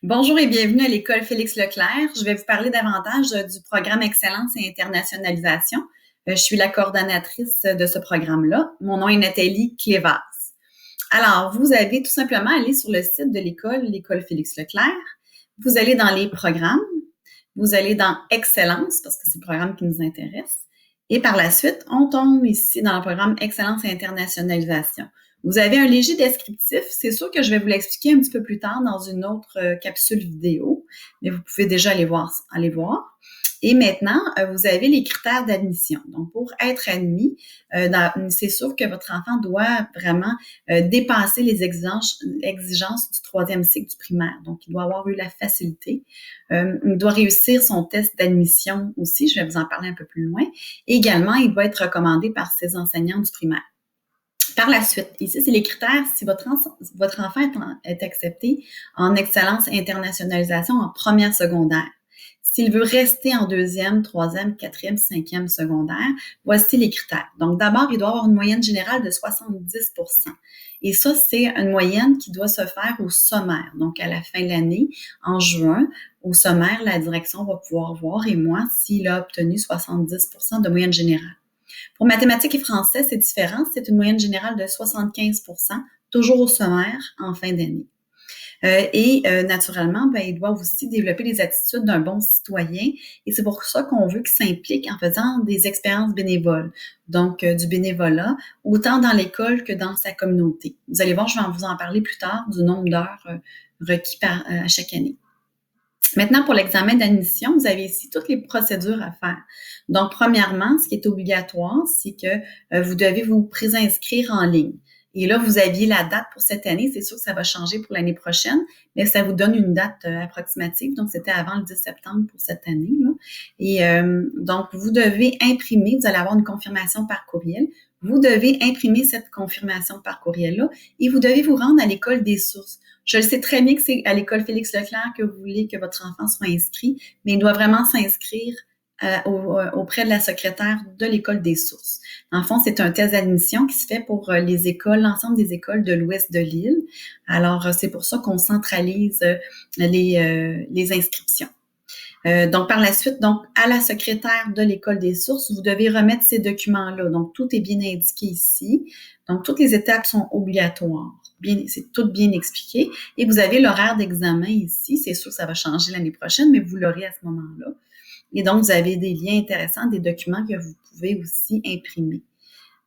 Bonjour et bienvenue à l'école Félix Leclerc. Je vais vous parler davantage du programme Excellence et Internationalisation. Je suis la coordonnatrice de ce programme-là. Mon nom est Nathalie Clévas. Alors, vous avez tout simplement à aller sur le site de l'école Félix Leclerc. Vous allez dans les programmes. Vous allez dans Excellence, parce que c'est le programme qui nous intéresse. Et par la suite, on tombe ici dans le programme Excellence et Internationalisation. Vous avez un léger descriptif. C'est sûr que je vais vous l'expliquer un petit peu plus tard dans une autre capsule vidéo, mais vous pouvez déjà aller voir. Et maintenant, vous avez les critères d'admission. Donc, pour être admis, c'est sûr que votre enfant doit vraiment dépasser les exigences du troisième cycle du primaire. Donc, il doit avoir eu la facilité. Il doit réussir son test d'admission aussi. Je vais vous en parler un peu plus loin. Et également, il doit être recommandé par ses enseignants du primaire. Par la suite, ici, c'est les critères si votre enfant est accepté en excellence internationalisation en première secondaire. S'il veut rester en deuxième, troisième, quatrième, cinquième secondaire, voici les critères. Donc, d'abord, il doit avoir une moyenne générale de 70%. Et ça, c'est une moyenne qui doit se faire au sommaire. Donc, à la fin de l'année, en juin, au sommaire, la direction va pouvoir voir, et moi, s'il a obtenu 70% de moyenne générale. Pour mathématiques et français, c'est différent. C'est une moyenne générale de 75%, toujours au sommaire en fin d'année. Naturellement, ils doivent aussi développer les attitudes d'un bon citoyen. Et c'est pour ça qu'on veut qu'ils s'impliquent en faisant des expériences bénévoles. Donc, du bénévolat, autant dans l'école que dans sa communauté. Vous allez voir, je vais vous en parler plus tard du nombre d'heures requis à chaque année. Maintenant, pour l'examen d'admission, vous avez ici toutes les procédures à faire. Donc, premièrement, ce qui est obligatoire, c'est que vous devez vous préinscrire en ligne. Et là, vous aviez la date pour cette année. C'est sûr que ça va changer pour l'année prochaine, mais ça vous donne une date approximative. Donc, c'était avant le 10 septembre pour cette année, là. Et donc, vous devez imprimer, vous allez avoir une confirmation par courriel. Vous devez imprimer cette confirmation par courriel-là et vous devez vous rendre à l'école des sources. Je le sais très bien que c'est à l'école Félix Leclerc que vous voulez que votre enfant soit inscrit, mais il doit vraiment s'inscrire auprès de la secrétaire de l'école des sources. En fond, c'est un test d'admission qui se fait pour les écoles, l'ensemble des écoles de l'ouest de l'île. Alors, c'est pour ça qu'on centralise les inscriptions. Donc, par la suite, donc, à la secrétaire de l'école des sources, vous devez remettre ces documents-là. Donc, tout est bien indiqué ici. Donc, toutes les étapes sont obligatoires. C'est tout bien expliqué. Et vous avez l'horaire d'examen ici. C'est sûr que ça va changer l'année prochaine, mais vous l'aurez à ce moment-là. Et donc, vous avez des liens intéressants, des documents que vous pouvez aussi imprimer.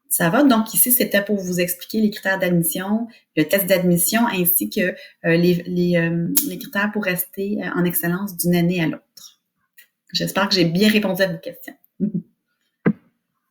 Ça va? Donc, ici, c'était pour vous expliquer les critères d'admission, le test d'admission, ainsi que les critères pour rester en excellence d'une année à l'autre. J'espère que j'ai bien répondu à vos questions.